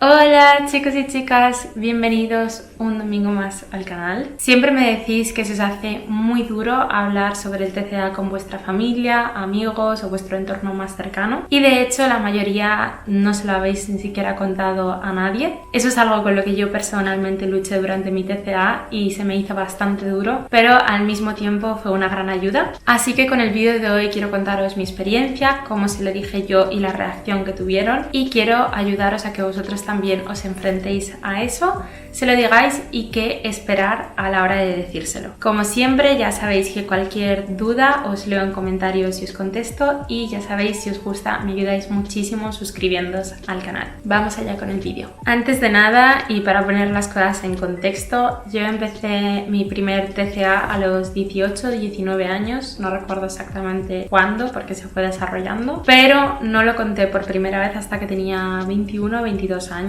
Hola chicos y chicas, bienvenidos un domingo más al canal. Siempre me decís que se os hace muy duro hablar sobre el TCA con vuestra familia, amigos o vuestro entorno más cercano, y de hecho la mayoría no se lo habéis ni siquiera contado a nadie. Eso es algo con lo que yo personalmente luché durante mi TCA y se me hizo bastante duro, pero al mismo tiempo fue una gran ayuda. Así que con el vídeo de hoy quiero contaros mi experiencia, cómo se lo dije yo y la reacción que tuvieron, y quiero ayudaros a que vosotros también os enfrentéis a eso, se lo digáis y qué esperar a la hora de decírselo. Como siempre, ya sabéis que cualquier duda os leo en comentarios y os contesto, y ya sabéis, si os gusta me ayudáis muchísimo suscribiéndoos al canal. Vamos allá con el vídeo. Antes de nada, y para poner las cosas en contexto, yo empecé mi primer TCA a los 18-19 años, no recuerdo exactamente cuándo porque se fue desarrollando, pero no lo conté por primera vez hasta que tenía 21-22 años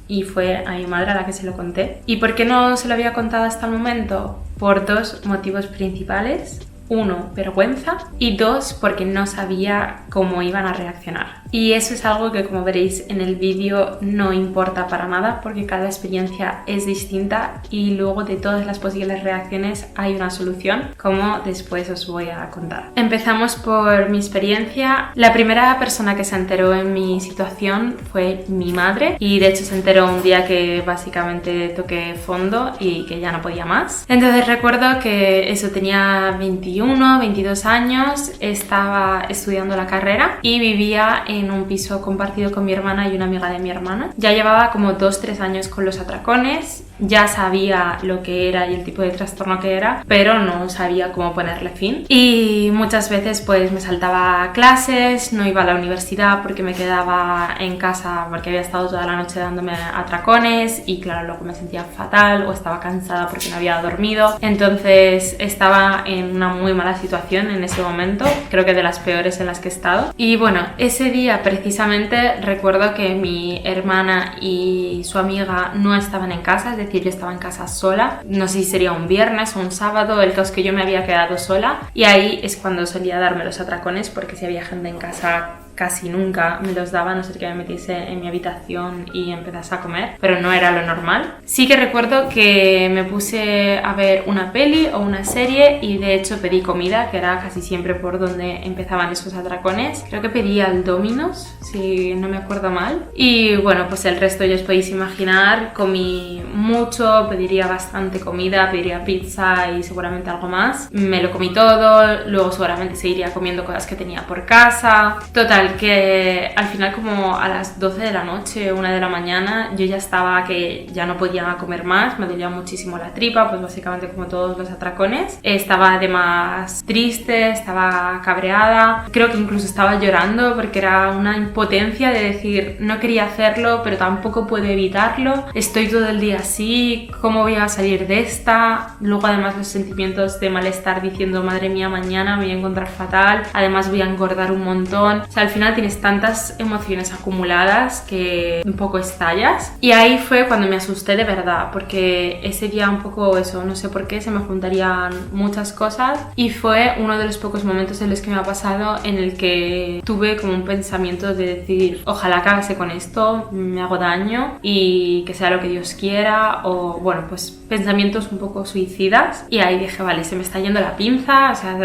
y fue a mi madre a la que se lo conté. ¿Y por qué no se lo había contado hasta el momento? Por dos motivos principales. Uno, vergüenza, y dos, porque no sabía cómo iban a reaccionar. Y eso es algo que, como veréis en el vídeo, no importa para nada porque cada experiencia es distinta y luego de todas las posibles reacciones hay una solución, como después os voy a contar. Empezamos por mi experiencia. La primera persona que se enteró en mi situación fue mi madre, y de hecho se enteró un día que básicamente toqué fondo y que ya no podía más. Entonces recuerdo que eso, tenía 22 años, estaba estudiando la carrera y vivía en un piso compartido con mi hermana y una amiga de mi hermana. Ya llevaba como 2-3 años con los atracones, ya sabía lo que era y el tipo de trastorno que era, pero no sabía cómo ponerle fin. Y muchas veces pues me saltaba clases, no iba a la universidad porque me quedaba en casa porque había estado toda la noche dándome atracones, y claro, luego me sentía fatal o estaba cansada porque no había dormido. Entonces estaba en una muy mala situación en ese momento, creo que de las peores en las que he estado. Y bueno, ese día precisamente recuerdo que mi hermana y su amiga no estaban en casa, es decir, yo estaba en casa sola. No sé si sería un viernes o un sábado, el caso es que yo me había quedado sola, y ahí es cuando solía darme los atracones, porque si había gente en casa casi nunca me los daba, a no ser que me metiese en mi habitación y empezase a comer, pero no era lo normal. Sí que recuerdo que me puse a ver una peli o una serie y de hecho pedí comida, que era casi siempre por donde empezaban esos atracones. Creo que pedí al Domino's, si no me acuerdo mal. Y bueno, pues el resto ya os podéis imaginar, comí mucho, pediría bastante comida, pediría pizza y seguramente algo más. Me lo comí todo, luego seguramente seguiría comiendo cosas que tenía por casa. Total, que al final, como a las 12 de la noche, 1 de la mañana, yo ya estaba que ya no podía comer más, me dolía muchísimo la tripa, pues básicamente como todos los atracones. Estaba además triste, estaba cabreada, creo que incluso estaba llorando porque era una impotencia de decir, no quería hacerlo pero tampoco puedo evitarlo, estoy todo el día así, ¿cómo voy a salir de esta? Luego además los sentimientos de malestar diciendo, madre mía, mañana me voy a encontrar fatal, además voy a engordar un montón. O sea, al final tienes tantas emociones acumuladas que un poco estallas, y ahí fue cuando me asusté de verdad, porque ese día un poco eso, no sé por qué, se me juntarían muchas cosas, y fue uno de los pocos momentos en los que me ha pasado en el que tuve como un pensamiento de decir, ojalá acabase con esto, me hago daño y que sea lo que Dios quiera, o bueno, pues pensamientos un poco suicidas. Y ahí dije, vale, se me está yendo la pinza, o sea,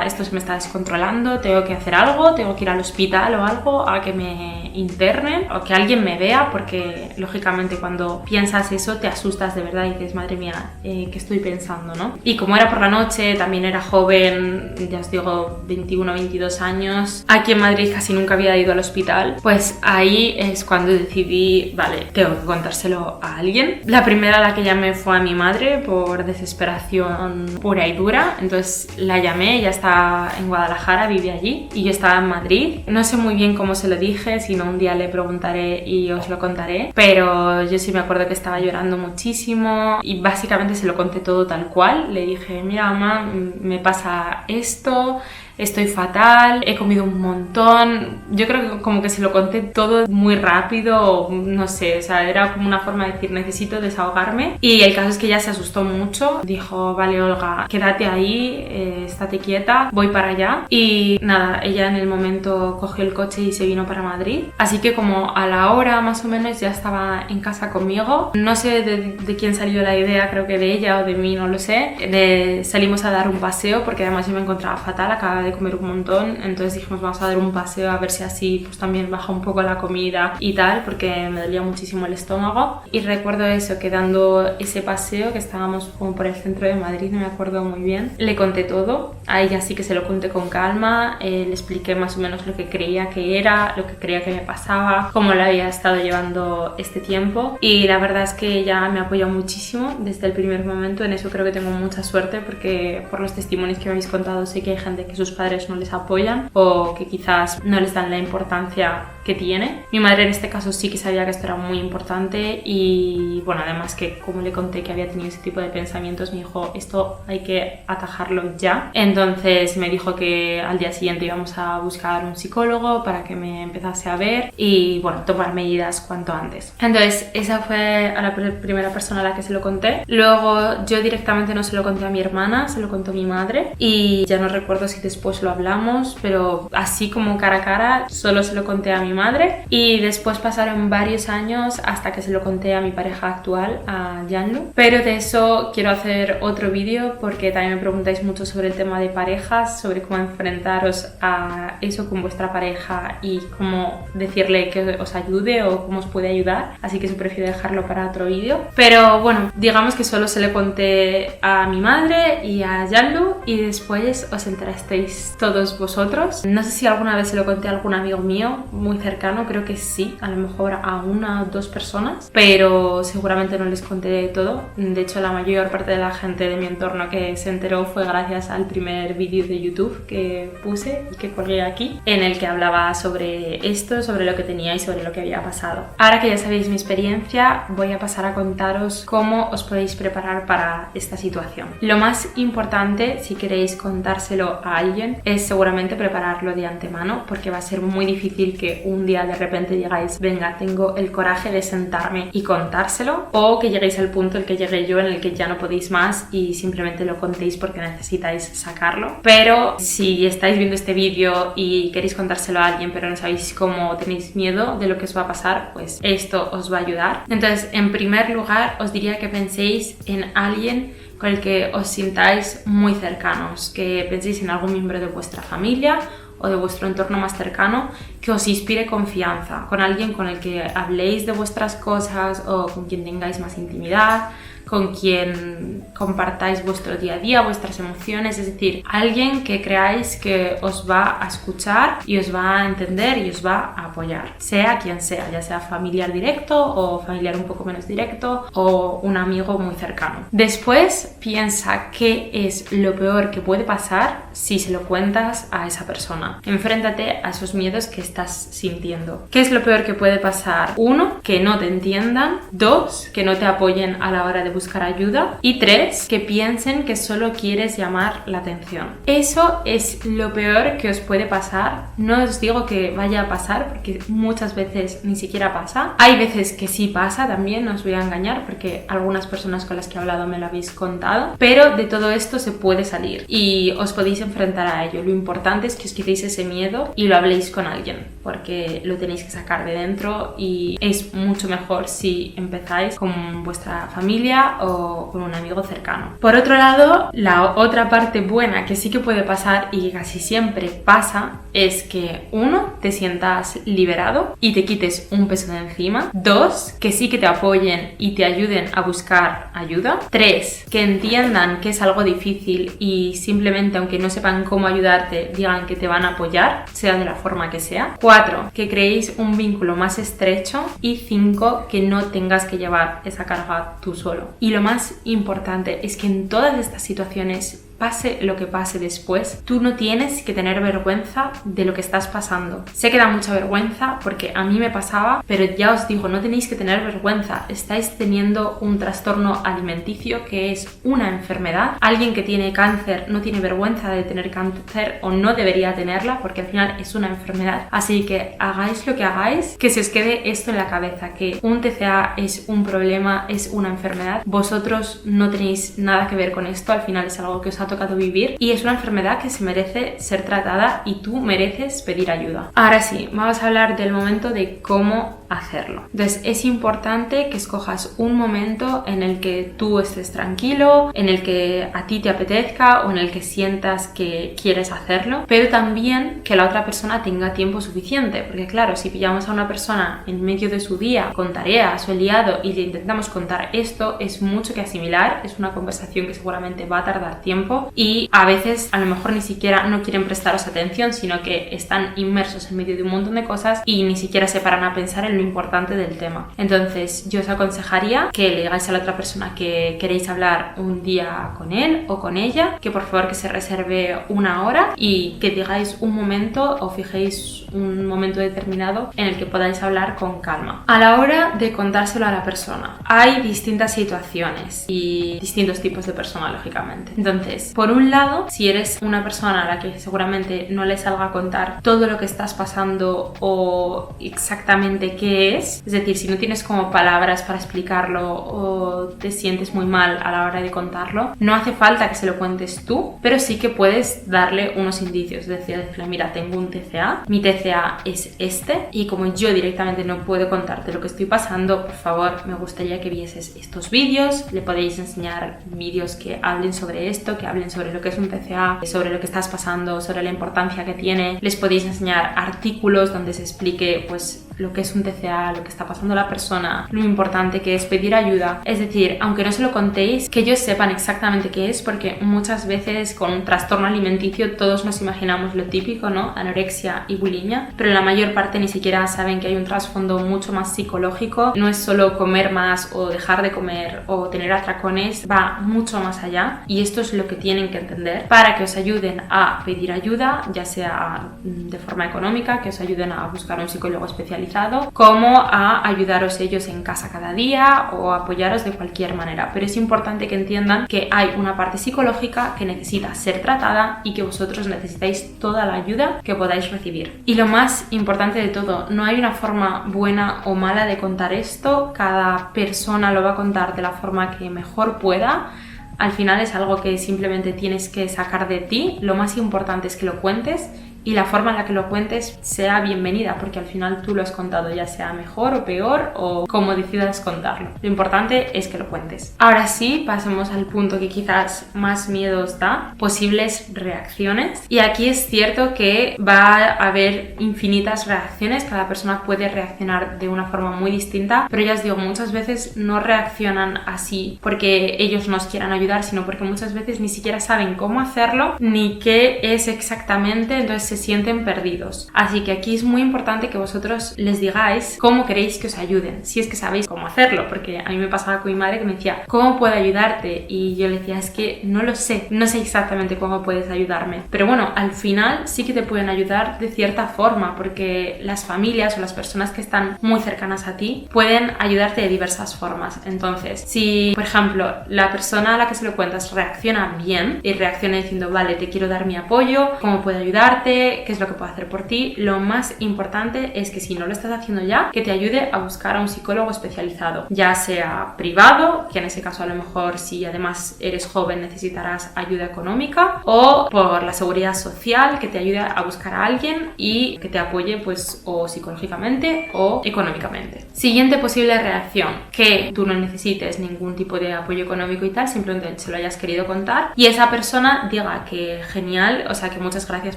esto se me está descontrolando, tengo que hacer algo, tengo que ir al hospital o algo, a que me internen o que alguien me vea, porque lógicamente cuando piensas eso te asustas de verdad y dices, madre mía, ¿qué estoy pensando, no? Y como era por la noche, también era joven, ya os digo, 21-22 años, aquí en Madrid casi nunca había ido al hospital, pues ahí es cuando decidí, vale, tengo que contárselo a alguien. La primera a la que llamé fue a mi madre por desesperación pura y dura. Entonces la llamé, ella está en Guadalajara, vive allí, y yo estaba en Madrid. No sé muy bien cómo se lo dije, si no un día le preguntaré y os lo contaré, pero yo sí me acuerdo que estaba llorando muchísimo y básicamente se lo conté todo tal cual. Le dije, mira mamá, me pasa esto, estoy fatal, he comido un montón. Yo creo que como que se lo conté todo muy rápido, no sé, o sea, era como una forma de decir necesito desahogarme. Y el caso es que ella se asustó mucho, dijo, vale Olga, quédate ahí, estate quieta, voy para allá. Y nada, ella en el momento cogió el coche y se vino para Madrid. Así que como a la hora más o menos ya estaba en casa conmigo. No sé de quién salió la idea, creo que de ella o de mí, no lo sé. Salimos a dar un paseo porque además yo me encontraba fatal, acababa de comer un montón, entonces dijimos vamos a dar un paseo a ver si así pues también baja un poco la comida y tal, porque me dolía muchísimo el estómago. Y recuerdo eso, que dando ese paseo, que estábamos como por el centro de Madrid, no me acuerdo muy bien, le conté todo. A ella sí que se lo conté con calma, le expliqué más o menos lo que creía que era, lo que creía que me pasaba, cómo lo había estado llevando este tiempo, y la verdad es que ella me apoyó muchísimo desde el primer momento. En eso creo que tengo mucha suerte, porque por los testimonios que me habéis contado sé que hay gente que sus padres no les apoyan o que quizás no les dan la importancia que tiene. Mi madre en este caso sí que sabía que esto era muy importante, y bueno, además que como le conté que había tenido ese tipo de pensamientos, me dijo esto hay que atajarlo ya. Entonces me dijo que al día siguiente íbamos a buscar un psicólogo para que me empezase a ver y bueno, tomar medidas cuanto antes. Entonces esa fue a la primera persona a la que se lo conté. Luego yo directamente no se lo conté a mi hermana, se lo contó mi madre, y ya no recuerdo si después lo hablamos, pero así como cara a cara solo se lo conté a mi madre. Y después pasaron varios años hasta que se lo conté a mi pareja actual, a Yanlu. Pero de eso quiero hacer otro vídeo, porque también me preguntáis mucho sobre el tema de parejas, sobre cómo enfrentaros a eso con vuestra pareja y cómo decirle que os ayude o cómo os puede ayudar, así que eso prefiero dejarlo para otro vídeo. Pero bueno, digamos que solo se le conté a mi madre y a Yanlu, y después os enterasteis todos vosotros. No sé si alguna vez se lo conté a algún amigo mío muy cercano, creo que sí, a lo mejor a una o dos personas, pero seguramente no les conté todo. De hecho, la mayor parte de la gente de mi entorno que se enteró fue gracias al primer vídeo de YouTube que puse y que colgué aquí, en el que hablaba sobre esto, sobre lo que tenía y sobre lo que había pasado. Ahora que ya sabéis mi experiencia, voy a pasar a contaros cómo os podéis preparar para esta situación. Lo más importante, si queréis contárselo a alguien, es seguramente prepararlo de antemano, porque va a ser muy difícil que un día de repente digáis, venga, tengo el coraje de sentarme y contárselo, o que lleguéis al punto en el que llegué yo, en el que ya no podéis más y simplemente lo contéis porque necesitáis sacarlo. Pero si estáis viendo este vídeo y queréis contárselo a alguien pero no sabéis cómo, tenéis miedo de lo que os va a pasar, pues esto os va a ayudar. Entonces, en primer lugar, os diría que penséis en alguien con el que os sintáis muy cercanos, que penséis en algún miembro de vuestra familia o de vuestro entorno más cercano que os inspire confianza, con alguien con el que habléis de vuestras cosas o con quien tengáis más intimidad, con quien compartáis vuestro día a día, vuestras emociones, es decir, alguien que creáis que os va a escuchar y os va a entender y os va a apoyar, sea quien sea, ya sea familiar directo o familiar un poco menos directo o un amigo muy cercano. Después piensa qué es lo peor que puede pasar si se lo cuentas a esa persona. Enfréntate a esos miedos que estás sintiendo. ¿Qué es lo peor que puede pasar? 1, que no te entiendan. 2, que no te apoyen a la hora de buscar ayuda. Y 3, que piensen que solo quieres llamar la atención. Eso es lo peor que os puede pasar. No os digo que vaya a pasar, porque muchas veces ni siquiera pasa. Hay veces que sí pasa también, no os voy a engañar, porque algunas personas con las que he hablado me lo habéis contado. Pero de todo esto se puede salir y os podéis enfrentar a ello. Lo importante es que os quitéis ese miedo y lo habléis con alguien, porque lo tenéis que sacar de dentro, y es mucho mejor si empezáis con vuestra familia o con un amigo cercano. Por otro lado, la otra parte buena que sí que puede pasar y casi siempre pasa es que 1, te sientas liberado y te quites un peso de encima. 2, que sí que te apoyen y te ayuden a buscar ayuda. 3, que entiendan que es algo difícil y simplemente, aunque no sepan cómo ayudarte, digan que te van a apoyar, sea de la forma que sea. 4, que creéis un vínculo más estrecho. Y 5, que no tengas que llevar esa carga tú solo. Y lo más importante es que en todas estas situaciones pase lo que pase después, tú no tienes que tener vergüenza de lo que estás pasando. Sé que da mucha vergüenza porque a mí me pasaba, pero ya os digo, no tenéis que tener vergüenza. Estáis teniendo un trastorno alimenticio que es una enfermedad. Alguien que tiene cáncer no tiene vergüenza de tener cáncer o no debería tenerla porque al final es una enfermedad. Así que hagáis lo que hagáis, que se os quede esto en la cabeza, que un TCA es un problema, es una enfermedad. Vosotros no tenéis nada que ver con esto, al final es algo que os ha tocado vivir y es una enfermedad que se merece ser tratada y tú mereces pedir ayuda. Ahora sí, vamos a hablar del momento de cómo hacerlo. Entonces es importante que escojas un momento en el que tú estés tranquilo, en el que a ti te apetezca o en el que sientas que quieres hacerlo, pero también que la otra persona tenga tiempo suficiente, porque claro, si pillamos a una persona en medio de su día con tareas o liado y le intentamos contar esto, es mucho que asimilar, es una conversación que seguramente va a tardar tiempo y a veces a lo mejor ni siquiera no quieren prestaros atención, sino que están inmersos en medio de un montón de cosas y ni siquiera se paran a pensar en lo importante del tema. Entonces yo os aconsejaría que le digáis a la otra persona que queréis hablar un día con él o con ella, que por favor que se reserve una hora y que digáis un momento o fijéis un momento determinado en el que podáis hablar con calma. A la hora de contárselo a la persona, hay distintas situaciones y distintos tipos de persona, lógicamente. Entonces, por un lado, si eres una persona a la que seguramente no le salga a contar todo lo que estás pasando o exactamente qué es decir, si no tienes como palabras para explicarlo o te sientes muy mal a la hora de contarlo, no hace falta que se lo cuentes tú, pero sí que puedes darle unos indicios, es decir, decirle, mira, tengo un TCA, mi TCA es este y como yo directamente no puedo contarte lo que estoy pasando, por favor, me gustaría que vieses estos vídeos, le podéis enseñar vídeos que hablen sobre esto, que hablen sobre lo que es un TCA, sobre lo que estás pasando, sobre la importancia que tiene, les podéis enseñar artículos donde se explique pues lo que es un TCA, lo que está pasando a la persona, lo importante que es pedir ayuda. Es decir, aunque no se lo contéis, que ellos sepan exactamente qué es, porque muchas veces con un trastorno alimenticio todos nos imaginamos lo típico, ¿no? Anorexia y bulimia, pero la mayor parte ni siquiera saben que hay un trasfondo mucho más psicológico. No es solo comer más o dejar de comer o tener atracones, va mucho más allá y esto es lo que tienen que entender para que os ayuden a pedir ayuda, ya sea de forma económica, que os ayuden a buscar un psicólogo especializado, como a ayudaros ellos en casa cada día o apoyaros de cualquier manera. Pero es importante que entiendan que hay una parte psicológica que necesita ser tratada y que vosotros necesitáis toda la ayuda que podáis recibir. Y lo más importante de todo, no hay una forma buena o mala de contar esto, cada persona lo va a contar de la forma que mejor pueda. Al final es algo que simplemente tienes que sacar de ti, lo más importante es que lo cuentes y la forma en la que lo cuentes sea bienvenida, porque al final tú lo has contado, ya sea mejor o peor o como decidas contarlo. Lo importante es que lo cuentes. Ahora sí, pasemos al punto que quizás más miedo os da, posibles reacciones. Y aquí es cierto que va a haber infinitas reacciones, cada persona puede reaccionar de una forma muy distinta, pero ya os digo, muchas veces no reaccionan así porque ellos nos quieran ayudar, sino porque muchas veces ni siquiera saben cómo hacerlo ni qué es exactamente, entonces se sienten perdidos. Así que aquí es muy importante que vosotros les digáis cómo queréis que os ayuden, si es que sabéis cómo hacerlo, porque a mí me pasaba con mi madre que me decía, ¿cómo puedo ayudarte? Y yo le decía, es que no lo sé, no sé exactamente cómo puedes ayudarme. Pero bueno, al final sí que te pueden ayudar de cierta forma, porque las familias o las personas que están muy cercanas a ti pueden ayudarte de diversas formas. Entonces, si por ejemplo la persona a la que se lo cuentas reacciona bien y reacciona diciendo, vale, te quiero dar mi apoyo, ¿cómo puedo ayudarte? ¿Qué es lo que puedo hacer por ti? Lo más importante es que si no lo estás haciendo ya, que te ayude a buscar a un psicólogo especializado, ya sea privado, que en ese caso a lo mejor si además eres joven necesitarás ayuda económica, o por la seguridad social, que te ayude a buscar a alguien y que te apoye pues o psicológicamente o económicamente. Siguiente posible reacción, que tú no necesites ningún tipo de apoyo económico y tal, simplemente se lo hayas querido contar y esa persona diga que genial, o sea que muchas gracias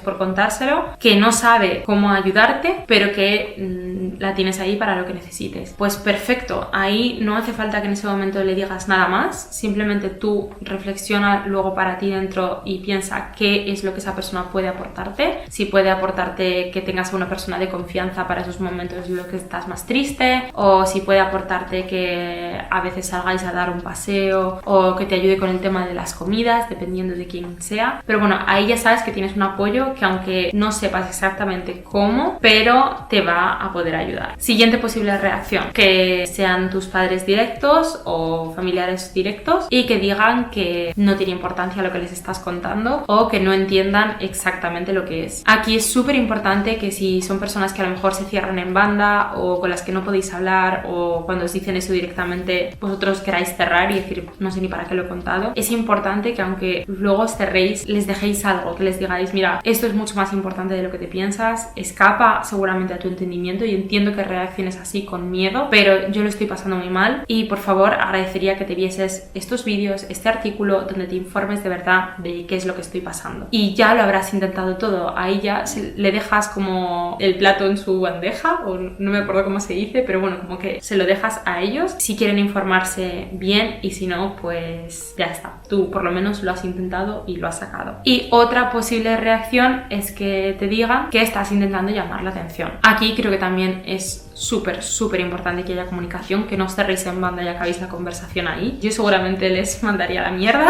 por contar, contárselo, que no sabe cómo ayudarte, pero que la tienes ahí para lo que necesites. Pues perfecto, ahí no hace falta que en ese momento le digas nada más, simplemente tú reflexiona luego para ti dentro y piensa qué es lo que esa persona puede aportarte. Si puede aportarte que tengas a una persona de confianza para esos momentos en los que estás más triste, o si puede aportarte que a veces salgáis a dar un paseo, o que te ayude con el tema de las comidas, dependiendo de quién sea. Pero bueno, ahí ya sabes que tienes un apoyo que, aunque no sepas exactamente cómo, pero te va a poder ayudar. Siguiente posible reacción, que sean tus padres directos o familiares directos y que digan que no tiene importancia lo que les estás contando o que no entiendan exactamente lo que es. Aquí es súper importante que si son personas que a lo mejor se cierran en banda o con las que no podéis hablar, o cuando os dicen eso directamente vosotros queráis cerrar y decir no sé ni para qué lo he contado, es importante que aunque luego os cerréis, les dejéis algo, que les digáis mira, esto es mucho más importante de lo que te piensas, escapa seguramente a tu entendimiento y entiendo que reacciones así con miedo, pero yo lo estoy pasando muy mal y por favor agradecería que te vieses estos vídeos, este artículo donde te informes de verdad de qué es lo que estoy pasando. Y ya lo habrás intentado todo, ahí ya le dejas como el plato en su bandeja, o no me acuerdo cómo se dice, pero bueno, como que se lo dejas a ellos si quieren informarse bien, y si no, pues ya está, tú por lo menos lo has intentado y lo has sacado. Y otra posible reacción es que te digan que estás intentando llamar la atención. Aquí creo que también es súper importante que haya comunicación, que no os cerréis en banda y acabéis la conversación ahí. Yo seguramente les mandaría a la mierda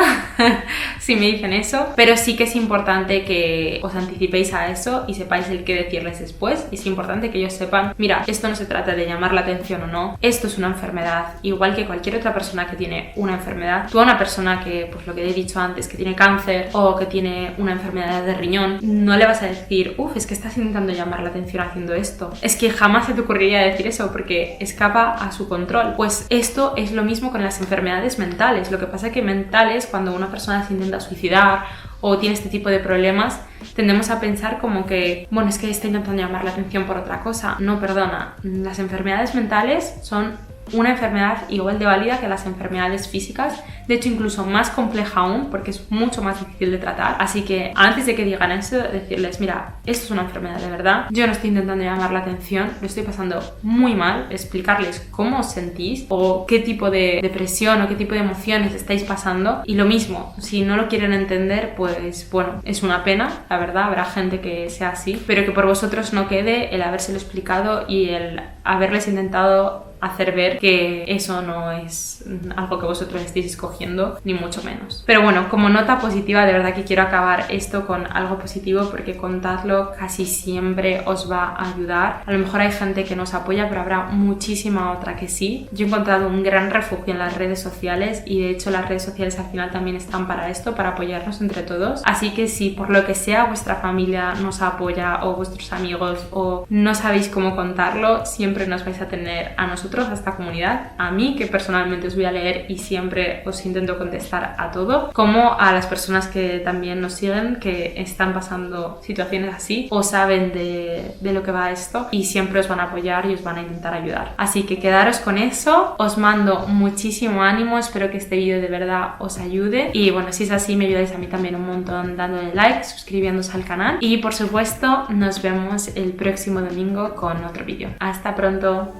si me dicen eso, pero sí que es importante que os anticipéis a eso y sepáis el qué decirles después. Es importante que ellos sepan, mira, esto no se trata de llamar la atención o no, esto es una enfermedad, igual que cualquier otra persona que tiene una enfermedad. Tú a una persona que, pues lo que he dicho antes, que tiene cáncer o que tiene una enfermedad de riñón, no le vas a decir, es que estás intentando llamar la atención haciendo esto. Es que jamás se te ocurriría decir eso porque escapa a su control. Pues esto es lo mismo con las enfermedades mentales. Lo que pasa es que mentales, cuando una persona se intenta suicidar o tiene este tipo de problemas, tendemos a pensar como que, bueno, es que está intentando llamar la atención por otra cosa. No, perdona, las enfermedades mentales son una enfermedad igual de válida que las enfermedades físicas, de hecho incluso más compleja aún porque es mucho más difícil de tratar. Así que antes de que digan eso, decirles, mira, esto es una enfermedad de verdad, yo no estoy intentando llamar la atención, lo estoy pasando muy mal, explicarles cómo os sentís o qué tipo de depresión o qué tipo de emociones estáis pasando. Y lo mismo, si no lo quieren entender, pues bueno, es una pena, la verdad, habrá gente que sea así, pero que por vosotros no quede el habérselo explicado y el haberles intentado hacer ver que eso no es algo que vosotros estéis escogiendo, ni mucho menos. Pero bueno, como nota positiva, de verdad que quiero acabar esto con algo positivo, porque contadlo casi siempre os va a ayudar. A lo mejor hay gente que nos apoya, pero habrá muchísima otra que sí. Yo he encontrado un gran refugio en las redes sociales, y de hecho las redes sociales al final también están para esto, para apoyarnos entre todos. Así que si por lo que sea vuestra familia nos apoya, o vuestros amigos, o no sabéis cómo contarlo, siempre nos vais a tener a nosotros, a esta comunidad, a mí, que personalmente os voy a leer y siempre os intento contestar a todo, como a las personas que también nos siguen, que están pasando situaciones así o saben de lo que va esto, y siempre os van a apoyar y os van a intentar ayudar. Así que quedaros con eso, os mando muchísimo ánimo, espero que este vídeo de verdad os ayude, y bueno, si es así me ayudáis a mí también un montón dándole like, suscribiéndose al canal, y por supuesto nos vemos el próximo domingo con otro vídeo. Hasta pronto.